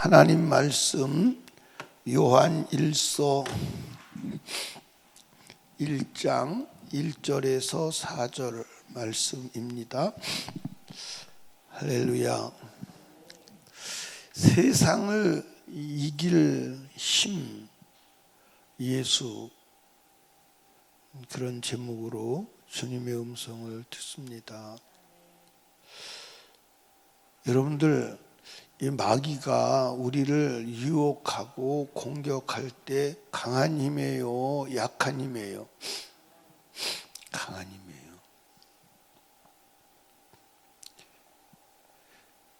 하나님 말씀 요한일서 1장 1절에서 4절 말씀입니다. 할렐루야. 세상을 이길 힘, 예수, 그런 제목으로 주님의 음성을 듣습니다. 여러분들, 이 마귀가 우리를 유혹하고 공격할 때 강한 힘이에요, 약한 힘이에요? 강한 힘이에요.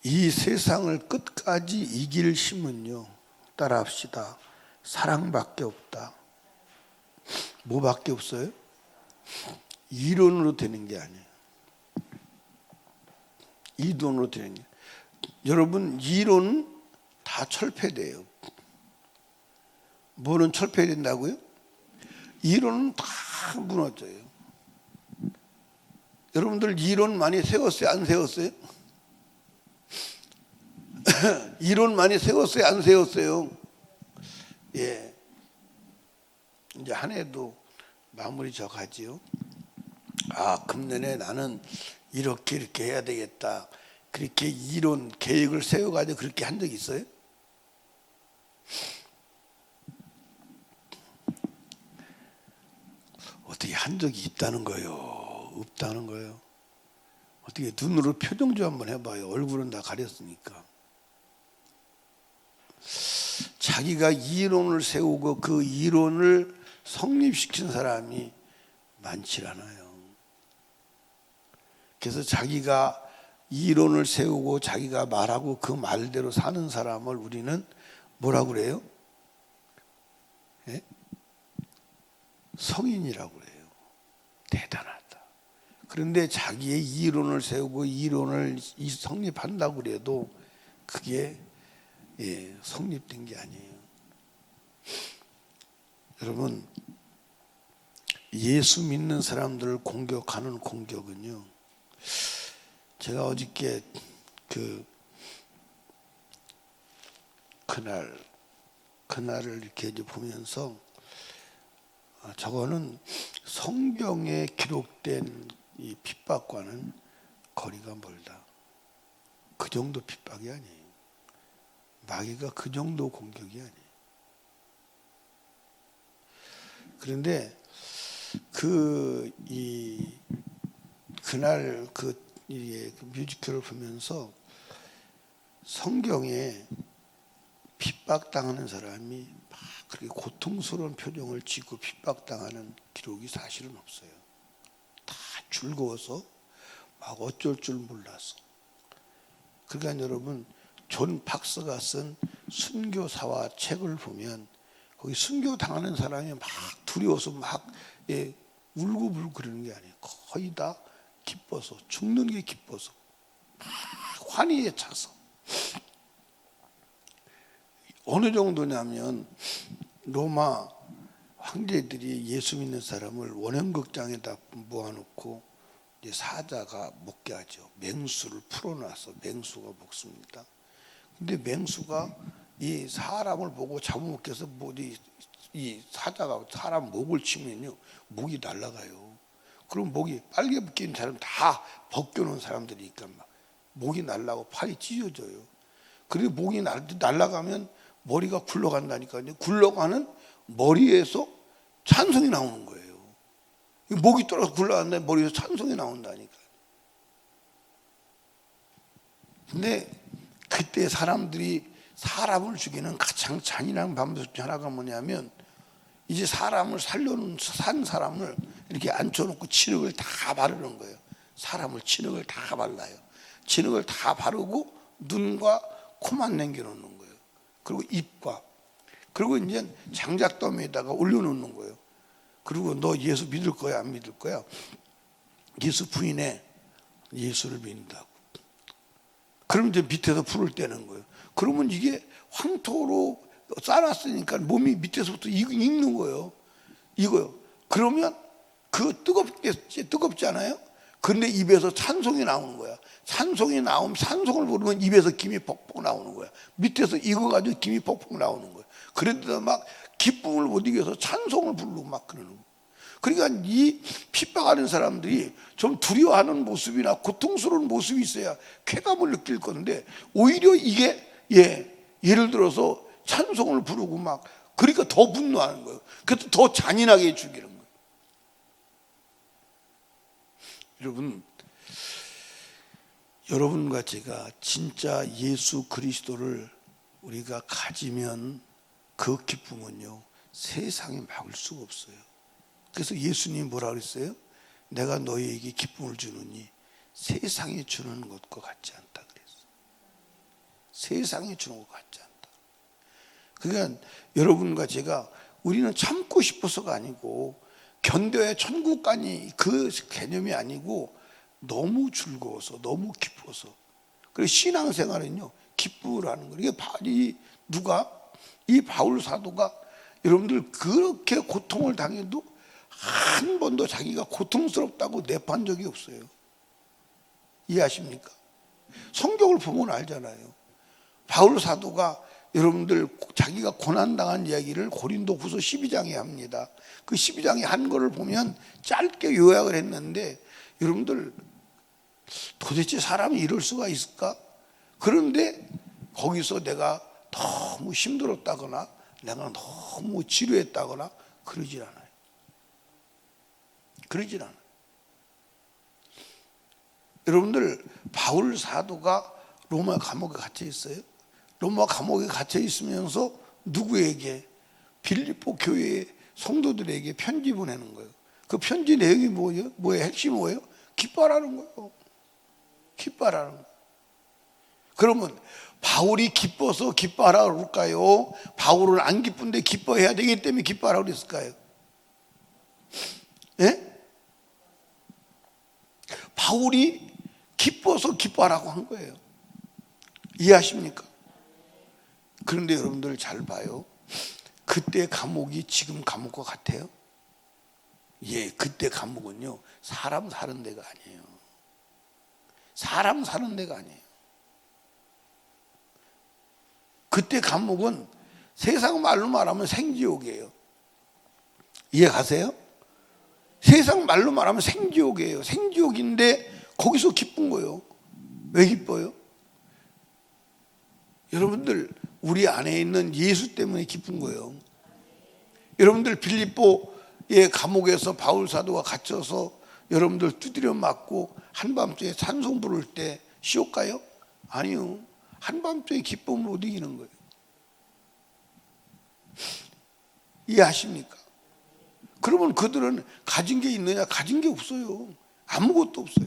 이 세상을 끝까지 이길 힘은요, 따라합시다. 사랑밖에 없다. 뭐밖에 없어요? 이론으로 되는 게 아니에요. 이론으로 되는 게. 여러분, 이론은 다 철폐돼요. 뭐는 철폐된다고요? 이론은 다 무너져요. 여러분들 이론 많이 세웠어요? 안 세웠어요? 이론 많이 세웠어요? 안 세웠어요? 예. 이제 한 해도 마무리 져 가지요. 아, 금년에 나는 이렇게 해야 되겠다. 그렇게 이론, 계획을 세워가지고 그렇게 한 적이 있어요? 어떻게 한 적이 있다는 거예요? 없다는 거예요? 어떻게 눈으로 표정 좀 한번 해봐요. 얼굴은 다 가렸으니까. 자기가 이론을 세우고 그 이론을 성립시킨 사람이 많지 않아요. 그래서 자기가 이론을 세우고 자기가 말하고 그 말대로 사는 사람을 우리는 뭐라고 그래요? 예? 성인이라고 그래요. 대단하다. 그런데 자기의 이론을 세우고 이론을 성립한다고 그래도 그게 성립된 게 아니에요. 여러분, 예수 믿는 사람들을 공격하는 공격은요, 제가 어저께 그날을 이렇게 이제 보면서 저거는 성경에 기록된 이 핍박과는 거리가 멀다. 그 정도 핍박이 아니에요. 마귀가 그 정도 공격이 아니에요. 그런데 그날 뮤지컬을 보면서 성경에 핍박당하는 사람이 막 그렇게 고통스러운 표정을 짓고 핍박당하는 기록이 사실은 없어요. 다 즐거워서 막 어쩔 줄 몰라서. 그러니까 여러분, 존 박사가 쓴 순교사와 책을 보면 거기 순교 당하는 사람이 막 두려워서 막 울고불고 그러는 게 아니에요. 거의 다 기뻐서, 죽는 게 기뻐서, 환희에 차서. 어느 정도냐면 로마 황제들이 예수 믿는 사람을 원형극장에다 모아놓고 이제 사자가 먹게 하죠. 맹수를 풀어놔서 맹수가 먹습니다. 근데 맹수가 이 사람을 보고 잡아먹혀서 이 사자가 사람 목을 치면요, 목이 날아가요. 그럼 목이 빨개 벗긴 사람 다 벗겨놓은 사람들이니까 막 목이 날라고 팔이 찢어져요. 그리고 목이 날아가면 머리가 굴러간다니까요. 굴러가는 머리에서 찬송이 나오는 거예요. 목이 떨어져 굴러간다면 머리에서 찬송이 나온다니까. 근데 그때 사람들이 사람을 죽이는 가장 잔인한 방법 중 하나가 뭐냐면, 이제 사람을 산 사람을 이렇게 앉혀놓고 진흙을 다 바르는 거예요. 사람을 진흙을 다 발라요. 진흙을 다 바르고 눈과 코만 남겨놓는 거예요. 그리고 입과, 그리고 이제 장작더미에다가 올려놓는 거예요. 그리고 너 예수 믿을 거야, 안 믿을 거야? 예수 부인해. 예수를 믿는다고. 그럼 이제 밑에서 불을 떼는 거예요. 그러면 이게 황토로 쌓아놨으니까 몸이 밑에서부터 익는 거예요. 이거요. 그러면 그 뜨겁지 않아요? 그런데 입에서 찬송이 나오는 거야. 찬송이 나오면 찬송을 부르면 입에서 김이 퍽퍽 나오는 거야. 밑에서 익어가지고 김이 퍽퍽 나오는 거야. 그런데도 막 기쁨을 못 이겨서 찬송을 부르고 막 그러는 거야. 그러니까 이 핍박하는 사람들이 좀 두려워하는 모습이나 고통스러운 모습이 있어야 쾌감을 느낄 건데, 오히려 이게 예를 들어서 찬송을 부르고 막 그러니까 더 분노하는 거예요. 그래서 더 잔인하게 죽이는 거예요. 여러분과 제가 진짜 예수 그리스도를 우리가 가지면 그 기쁨은요, 세상에 막을 수가 없어요. 그래서 예수님이 뭐라 그랬어요? 내가 너희에게 기쁨을 주느니 세상에 주는 것과 같지 않다 그랬어요. 세상에 주는 것 같지 않다. 그러니까 여러분과 제가 우리는 참고 싶어서가 아니고 견뎌야 천국 가니 그 개념이 아니고 너무 즐거워서 너무 기뻐서. 그래서 신앙생활은요 기쁘라는 거예요. 이 바울 사도가 여러분들 그렇게 고통을 당해도 한 번도 자기가 고통스럽다고 내판 적이 없어요. 이해하십니까? 성경을 보면 알잖아요. 바울 사도가 여러분들 자기가 고난당한 이야기를 고린도후서 12장에 합니다. 그 12장에 한 거를 보면 짧게 요약을 했는데, 여러분들 도대체 사람이 이럴 수가 있을까? 그런데 거기서 내가 너무 힘들었다거나 내가 너무 지루했다거나 그러질 않아요. 그러질 않아요. 여러분들 바울 사도가 로마 감옥에 갇혀 있어요. 로마 감옥에 갇혀 있으면서 누구에게? 빌립보 교회의 성도들에게 편지 보내는 거예요. 그 편지 내용이 뭐예요? 핵심이 뭐예요? 기뻐하라는 거예요. 기뻐하라는 거예요. 그러면 바울이 기뻐서 기뻐하라고 그럴까요? 바울은 안 기쁜데 기뻐해야 되기 때문에 기뻐하라고 그랬을까요? 예? 바울이 기뻐서 기뻐하라고 한 거예요. 이해하십니까? 그런데 여러분들 잘 봐요. 그때 감옥이 지금 감옥과 같아요? 예, 그때 감옥은요 사람 사는 데가 아니에요. 사람 사는 데가 아니에요. 그때 감옥은 세상 말로 말하면 생지옥이에요. 이해 가세요? 세상 말로 말하면 생지옥이에요. 생지옥인데 거기서 기쁜 거예요. 왜 기뻐요? 여러분들 우리 안에 있는 예수 때문에 기쁜 거예요. 여러분들 빌립보의 감옥에서 바울 사도가 갇혀서 여러분들 두드려 맞고 한밤중에 찬송 부를 때 쉬울까요? 아니요. 한밤중에 기쁨을 못 이기는 거예요. 이해하십니까? 그러면 그들은 가진 게 있느냐? 가진 게 없어요. 아무것도 없어요.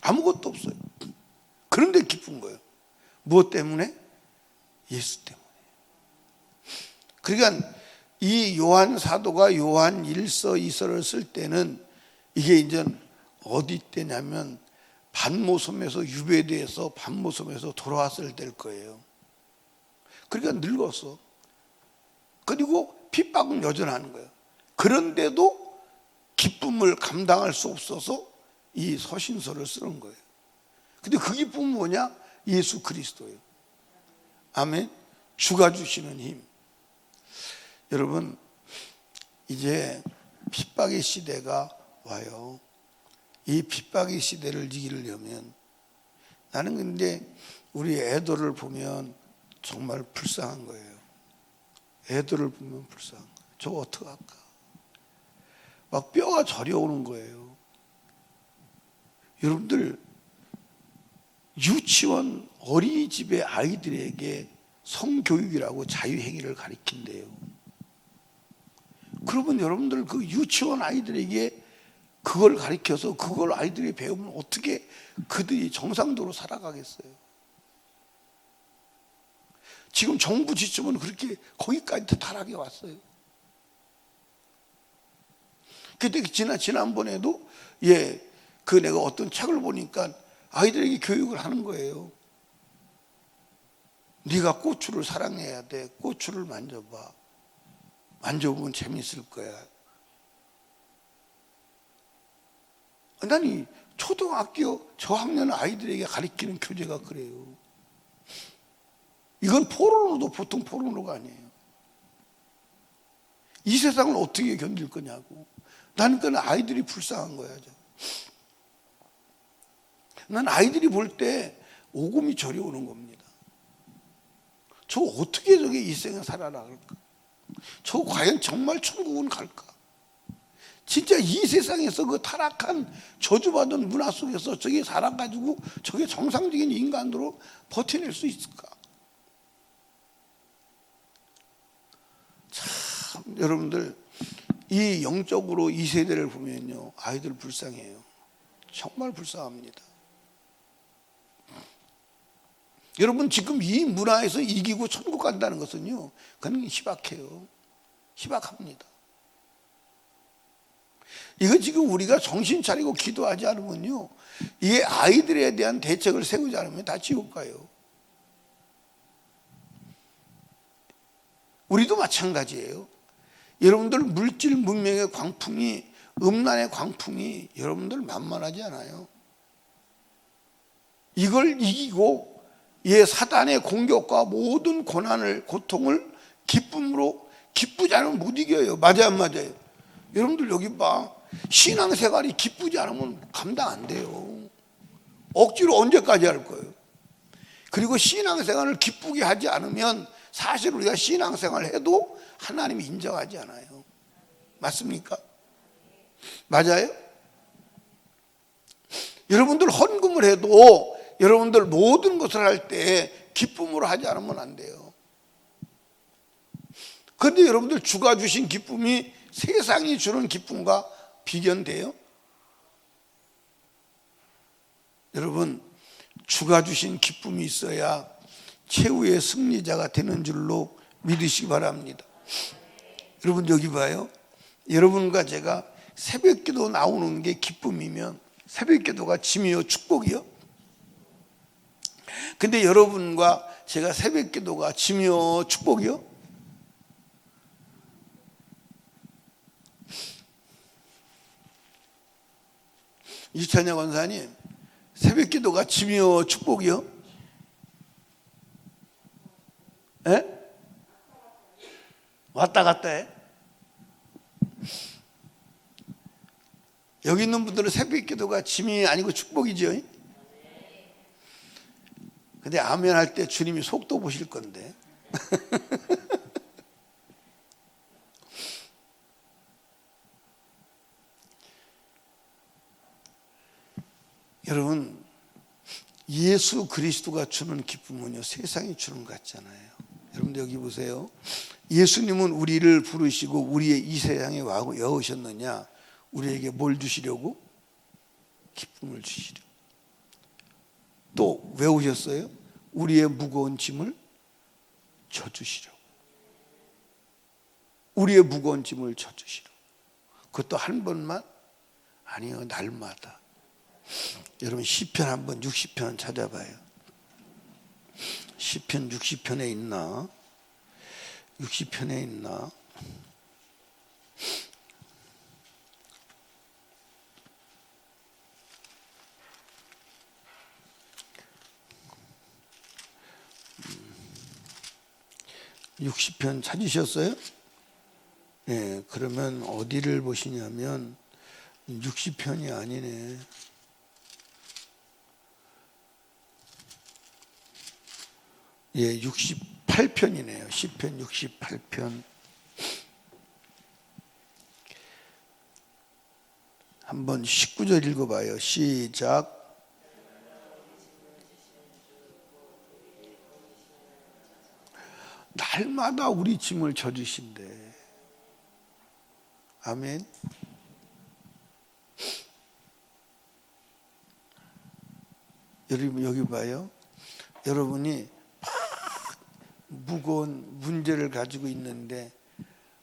아무것도 없어요. 그런데 기쁜 거예요. 무엇 때문에? 예수 때문에. 그러니까 이 요한 사도가 요한 1서 2서를 쓸 때는 이게 이제 어디 때냐면 반모섬에서 유배돼서 반모섬에서 돌아왔을 때일 거예요. 그러니까 늙었어. 그리고 핍박은 여전한 거예요. 그런데도 기쁨을 감당할 수 없어서 이 서신서를 쓰는 거예요. 근데 그 기쁨은 뭐냐? 예수 그리스도예요. 아멘. 주가 주시는 힘. 여러분 이제 핍박의 시대가 와요. 이 핍박의 시대를 이기려면, 나는 근데 우리 애들을 보면 정말 불쌍한 거예요. 애들을 보면 불쌍한 거예요. 저거 어떡할까? 막 뼈가 저려오는 거예요. 여러분들 유치원 어린이집의 아이들에게 성교육이라고 자유행위를 가르친대요. 그러면 여러분들 그 유치원 아이들에게 그걸 가르쳐서 그걸 아이들이 배우면 어떻게 그들이 정상도로 살아가겠어요? 지금 정부 지침은 그렇게 거기까지 타락해 왔어요. 그때 지난번에도 그 내가 어떤 책을 보니까 아이들에게 교육을 하는 거예요. 네가 고추를 사랑해야 돼. 고추를 만져봐. 만져보면 재밌을 거야. 난 초등학교 저학년 아이들에게 가르치는 교재가 그래요. 이건 포르노도 보통 포르노가 아니에요. 이 세상을 어떻게 견딜 거냐고. 나는 그건 아이들이 불쌍한 거야. 난 아이들이 볼 때 오금이 저리 오는 겁니다. 저 어떻게 저게 이 생에 살아나갈까? 저 과연 정말 천국은 갈까? 진짜 이 세상에서 그 타락한 저주받은 문화 속에서 저게 살아가지고 저게 정상적인 인간으로 버텨낼 수 있을까? 참 여러분들 이 영적으로 이 세대를 보면요, 아이들 불쌍해요. 정말 불쌍합니다. 여러분 지금 이 문화에서 이기고 천국 간다는 것은요, 그건 희박해요. 희박합니다. 이거 지금 우리가 정신 차리고 기도하지 않으면요, 이 아이들에 대한 대책을 세우지 않으면 다 지옥 가요. 우리도 마찬가지예요. 여러분들 물질 문명의 광풍이, 음란의 광풍이 여러분들 만만하지 않아요. 이걸 이기고 사단의 공격과 모든 고난을, 고통을 기쁨으로, 기쁘지 않으면 못 이겨요. 맞아요, 안 맞아요? 여러분들 여기 봐, 신앙생활이 기쁘지 않으면 감당 안 돼요. 억지로 언제까지 할 거예요? 그리고 신앙생활을 기쁘게 하지 않으면 사실 우리가 신앙생활을 해도 하나님이 인정하지 않아요. 맞습니까? 맞아요? 여러분들 헌금을 해도 여러분들 모든 것을 할 때 기쁨으로 하지 않으면 안 돼요. 그런데 여러분들 주가 주신 기쁨이 세상이 주는 기쁨과 비견돼요? 여러분, 주가 주신 기쁨이 있어야 최후의 승리자가 되는 줄로 믿으시기 바랍니다. 여러분 여기 봐요. 여러분과 제가 새벽기도 나오는 게 기쁨이면 새벽기도가 짐이요 축복이요? 근데 여러분과 제가 새벽기도가 짐이요 축복이요? 이찬영 권사님, 새벽기도가 짐이요 축복이요? 에? 왔다 갔다 해. 여기 있는 분들은 새벽기도가 짐이 아니고 축복이죠. 근데 아멘 할 때 주님이 속도 보실 건데. 여러분, 예수 그리스도가 주는 기쁨은요, 세상이 주는 것 같잖아요. 여러분들 여기 보세요. 예수님은 우리를 부르시고 우리의 이 세상에 와고 여우셨느냐? 우리에게 뭘 주시려고? 기쁨을 주시려고. 또 왜 오셨어요? 우리의 무거운 짐을 져주시려고. 우리의 무거운 짐을 져주시려고. 그것도 한 번만? 아니요, 날마다. 여러분 시편 한번 60편 찾아봐요. 시편 60편에 있나? 60편에 있나? 음. 60편 찾으셨어요? 네, 그러면 어디를 보시냐면 60편이 아니네. 예, 68편이네요. 시편 68편. 한번 19절 읽어봐요. 시작. 날마다 우리 짐을 져주신대. 아멘. 여러분 여기 봐요. 여러분이 무거운 문제를 가지고 있는데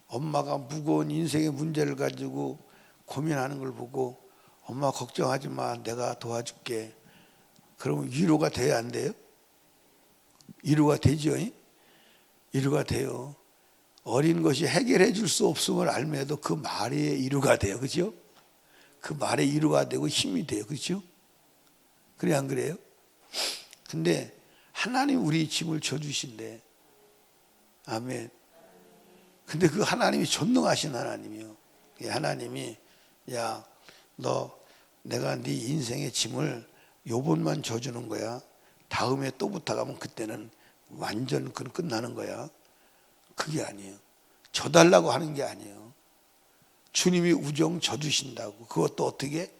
엄마가 무거운 인생의 문제를 가지고 고민하는 걸 보고 엄마 걱정하지 마, 내가 도와줄게. 그러면 위로가 돼야 안 돼요? 위로가 되죠? 위로가 돼요. 어린 것이 해결해 줄 수 없음을 알면서 그 말이 위로가 돼요. 그죠? 그 말의 위로가 되고 힘이 돼요. 그렇죠? 그래 안 그래요? 근데 하나님 우리 짐을 져주신대. 아멘. 근데 그 하나님이 전능하신 하나님이요. 하나님이 야, 너 내가 네 인생의 짐을 요번만 져주는 거야. 다음에 또 붙어가면 그때는 완전 끝나는 거야. 그게 아니에요. 져달라고 하는 게 아니에요. 주님이 우정 져주신다고. 그것도 어떻게?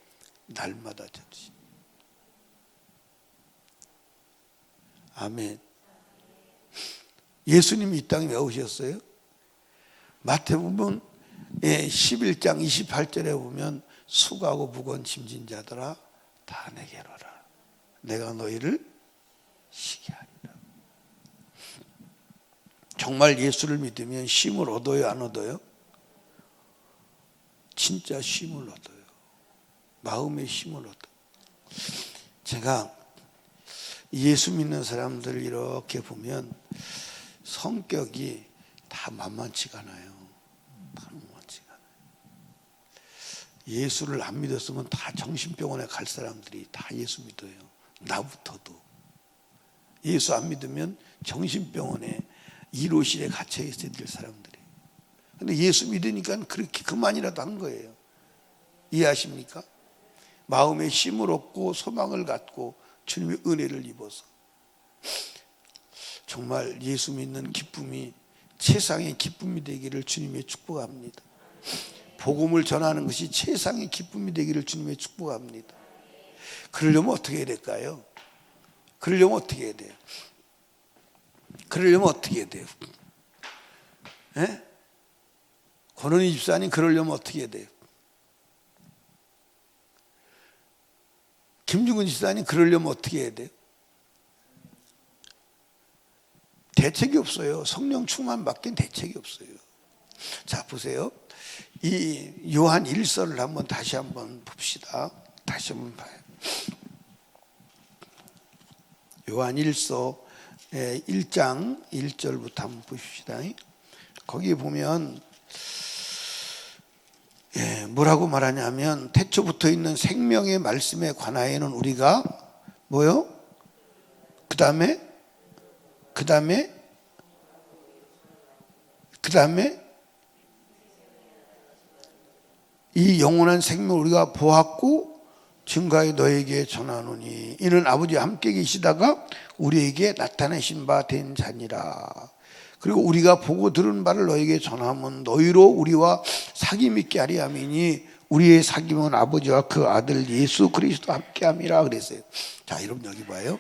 날마다 져주신다. 아멘. 예수님이 이 땅에 왜 오셨어요? 마태복음 11장 28절에 보면 수고하고 무거운 짐진 자들아 다 내게로 오라. 내가 너희를 쉬게 하리라. 정말 예수를 믿으면 쉼을 얻어요, 안 얻어요? 진짜 쉼을 얻어요. 마음의 쉼을 얻어요. 제가 예수 믿는 사람들을 이렇게 보면 성격이 다 만만치가 않아요. 다 만만치가 않아요. 예수를 안 믿었으면 다 정신병원에 갈 사람들이 다 예수 믿어요. 나부터도. 예수 안 믿으면 정신병원에 1호실에 갇혀 있어야 될 사람들이에요. 근데 예수 믿으니까 그렇게 그만이라도 한 거예요. 이해하십니까? 마음에 쉼을 얻고 소망을 갖고 주님의 은혜를 입어서 정말 예수 믿는 기쁨이 최상의 기쁨이 되기를 주님의 축복합니다. 복음을 전하는 것이 최상의 기쁨이 되기를 주님의 축복합니다. 그러려면 어떻게 해야 될까요? 그러려면 어떻게 해야 돼요? 그러려면 어떻게 해야 돼요? 예? 권은희 집사님 그러려면 어떻게 해야 돼요? 김중근 집사님 그러려면 어떻게 해야 돼요? 대책이 없어요. 성령 충만밖에 대책이 없어요. 자, 보세요. 이 요한 1서를 한번 다시 한번 봅시다. 다시 한번 봐요. 요한 1서 1장 1절부터 한번 보십시다. 거기 보면 뭐라고 말하냐면 태초부터 있는 생명의 말씀에 관하여는 우리가 뭐요? 그 다음에 이 영원한 생명을 우리가 보았고 증거하여 너에게 전하노니 이는 아버지와 함께 계시다가 우리에게 나타내신 바 된 자니라. 그리고 우리가 보고 들은 바를 너에게 전하면 너희로 우리와 사귐 있게 하리 함이니 우리의 사귐은 아버지와 그 아들 예수 그리스도 함께 함이라 그랬어요. 자, 여러분 여기 봐요.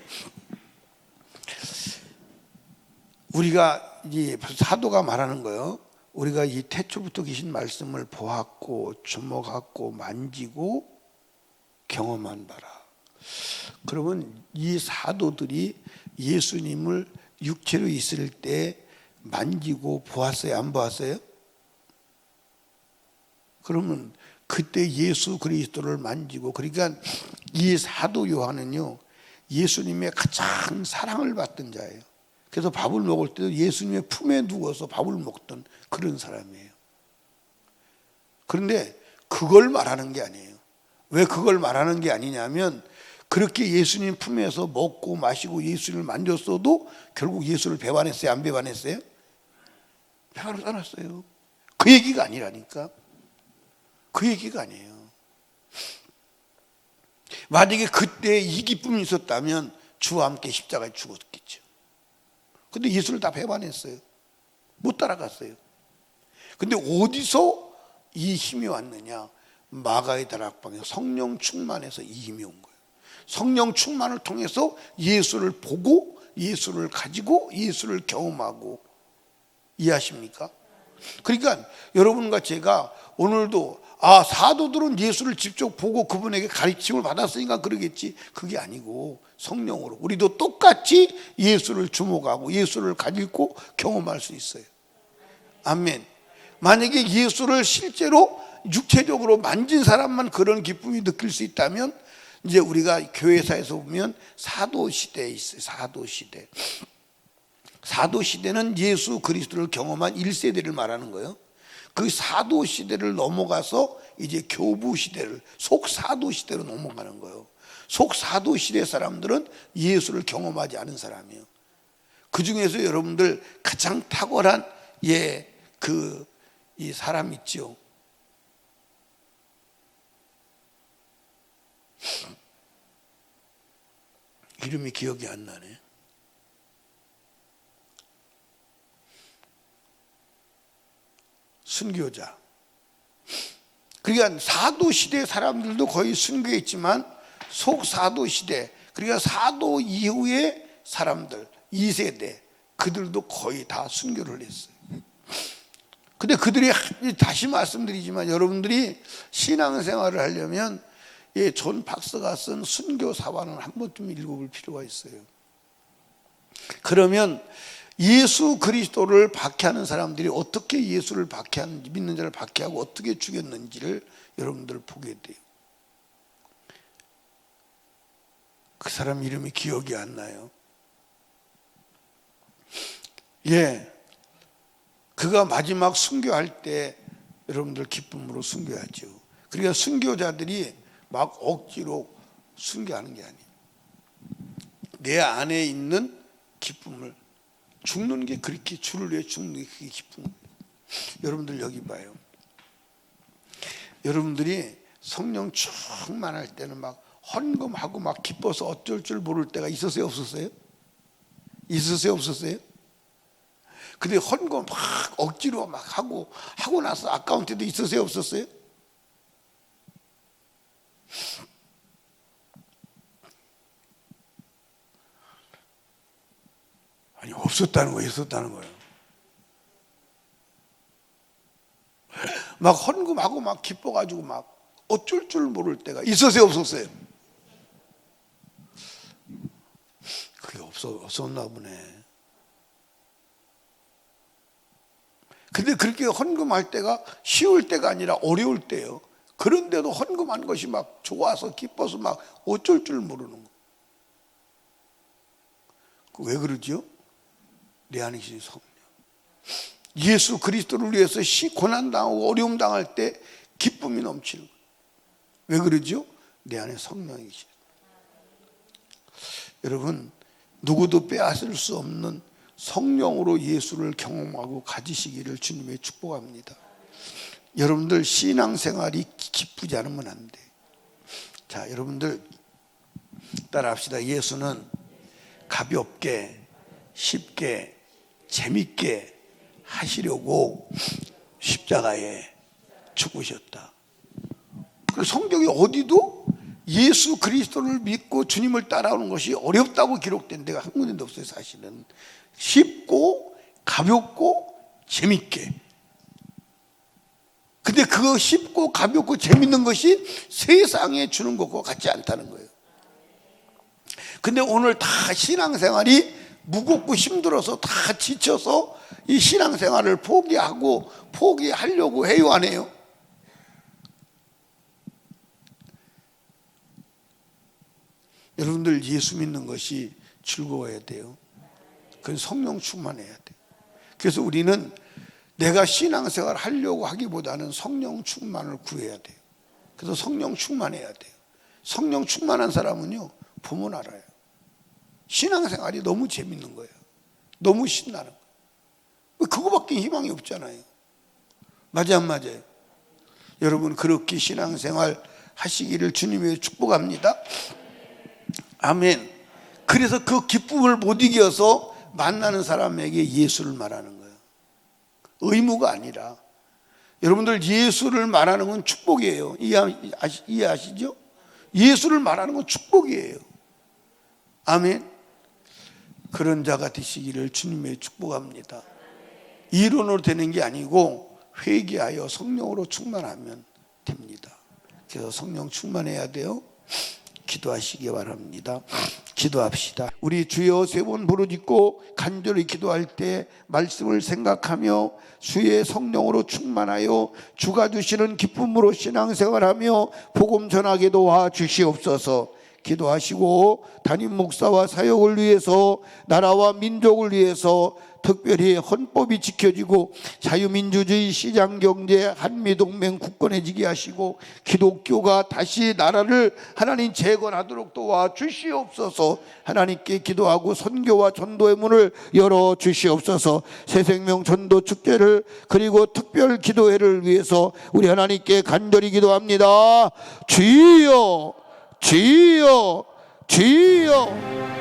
우리가 이 사도가 말하는 거예요. 우리가 이 태초부터 계신 말씀을 보았고 주목하고 만지고 경험한 바라. 그러면 이 사도들이 예수님을 육체로 있을 때 만지고 보았어요? 안 보았어요? 그러면 그때 예수 그리스도를 만지고, 그러니까 이 사도 요한은요 예수님의 가장 사랑을 받던 자예요. 그래서 밥을 먹을 때도 예수님의 품에 누워서 밥을 먹던 그런 사람이에요. 그런데 그걸 말하는 게 아니에요. 왜 그걸 말하는 게 아니냐면 그렇게 예수님 품에서 먹고 마시고 예수님을 만졌어도 결국 예수를 배반했어요? 안 배반했어요? 배반을 떠났어요. 그 얘기가 아니라니까. 그 얘기가 아니에요. 만약에 그때 이 기쁨이 있었다면 주와 함께 십자가에 죽었겠죠. 근데 예수를 다 배반했어요. 못 따라갔어요. 근데 어디서 이 힘이 왔느냐? 마가의 다락방에 성령 충만해서 이 힘이 온 거예요. 성령 충만을 통해서 예수를 보고 예수를 가지고 예수를 경험하고. 이해하십니까? 그러니까 여러분과 제가 오늘도 사도들은 예수를 직접 보고 그분에게 가르침을 받았으니까 그러겠지. 그게 아니고 성령으로 우리도 똑같이 예수를 주목하고 예수를 가지고 경험할 수 있어요. 아멘. 만약에 예수를 실제로 육체적으로 만진 사람만 그런 기쁨이 느낄 수 있다면 이제 우리가 교회사에서 보면 사도시대에 있어요. 사도시대. 사도시대는 예수 그리스도를 경험한 1세대를 말하는 거예요. 그 사도 시대를 넘어가서 이제 교부 시대를, 속사도 시대로 넘어가는 거예요. 속사도 시대 사람들은 예수를 경험하지 않은 사람이에요. 그 중에서 여러분들 가장 탁월한 이 사람 있죠. 이름이 기억이 안 나네. 순교자. 그러니까 사도 시대 사람들도 거의 순교했지만 속사도 시대, 그러니까 사도 이후의 사람들 2세대 그들도 거의 다 순교를 했어요. 근데 그들이, 다시 말씀드리지만 여러분들이 신앙생활을 하려면 존 박사가 쓴 순교사관을 한 번쯤 읽어볼 필요가 있어요. 그러면 예수 그리스도를 박해하는 사람들이 어떻게 예수를 박해하는지, 믿는 자를 박해하고 어떻게 죽였는지를 여러분들 보게 돼요. 그 사람 이름이 기억이 안 나요. 그가 마지막 순교할 때 여러분들 기쁨으로 순교하죠. 그러니까 순교자들이 막 억지로 순교하는 게 아니에요. 내 안에 있는 기쁨을, 죽는 게 그렇게, 주를 위해 죽는 게 그게 기쁜 거예요. 여러분들 여기 봐요. 여러분들이 성령 충만할 때는 막 헌금하고 막 기뻐서 어쩔 줄 모를 때가 있었어요, 없었어요? 있었어요, 없었어요? 근데 헌금 막 억지로 막 하고 나서 아까운 때도 있었어요, 없었어요? 아니, 없었다는 거예요, 있었다는 거예요. 막 헌금하고 막 기뻐가지고 막 어쩔 줄 모를 때가 있었어요, 없었어요? 그게 없었나 보네. 근데 그렇게 헌금할 때가 쉬울 때가 아니라 어려울 때예요. 그런데도 헌금한 것이 막 좋아서 기뻐서 막 어쩔 줄 모르는 거. 왜 그러죠? 내 안에 계신 성령. 예수 그리스도를 위해서 고난당하고 어려움 당할 때 기쁨이 넘치는 거예요. 왜 그러죠? 내 안에 성령이 계시죠. 여러분, 누구도 빼앗을 수 없는 성령으로 예수를 경험하고 가지시기를 주님의 축복합니다. 여러분들 신앙생활이 기쁘지 않으면 안 돼. 자, 여러분들 따라합시다. 예수는 가볍게, 쉽게, 재밌게 하시려고 십자가에 죽으셨다. 성경이 어디도 예수 그리스도를 믿고 주님을 따라오는 것이 어렵다고 기록된 데가 한 군데도 없어요. 사실은 쉽고 가볍고 재밌게. 근데 그 쉽고 가볍고 재밌는 것이 세상에 주는 것과 같지 않다는 거예요. 근데 오늘 다 신앙생활이 무겁고 힘들어서 다 지쳐서 이 신앙생활을 포기하려고 해요, 안 해요? 여러분들 예수 믿는 것이 즐거워야 돼요. 그건 성령 충만해야 돼요. 그래서 우리는 내가 신앙생활 하려고 하기보다는 성령 충만을 구해야 돼요. 그래서 성령 충만해야 돼요. 성령 충만한 사람은요, 보면 알아요. 신앙생활이 너무 재밌는 거예요. 너무 신나는 거예요. 그거밖에 희망이 없잖아요. 맞아요, 안 맞아요? 여러분, 그렇게 신앙생활 하시기를 주님의 축복합니다. 아멘. 그래서 그 기쁨을 못 이겨서 만나는 사람에게 예수를 말하는 거예요. 의무가 아니라. 여러분들, 예수를 말하는 건 축복이에요. 이해하시죠? 예수를 말하는 건 축복이에요. 아멘. 그런 자가 되시기를 주님의 축복합니다. 이론으로 되는 게 아니고 회개하여 성령으로 충만하면 됩니다. 그래서 성령 충만해야 돼요. 기도하시기 바랍니다. 기도합시다. 우리 주여 세 번 부르짖고 간절히 기도할 때 말씀을 생각하며 주의 성령으로 충만하여 주가 주시는 기쁨으로 신앙생활하며 복음 전하게 도와 주시옵소서. 기도하시고 담임 목사와 사역을 위해서, 나라와 민족을 위해서 특별히 헌법이 지켜지고 자유민주주의 시장경제 한미동맹 굳건해지게 하시고 기독교가 다시 나라를 하나님 재건하도록 도와주시옵소서. 하나님께 기도하고 선교와 전도의 문을 열어주시옵소서. 새생명 전도 축제를 그리고 특별 기도회를 위해서 우리 하나님께 간절히 기도합니다. 주여 주여 주여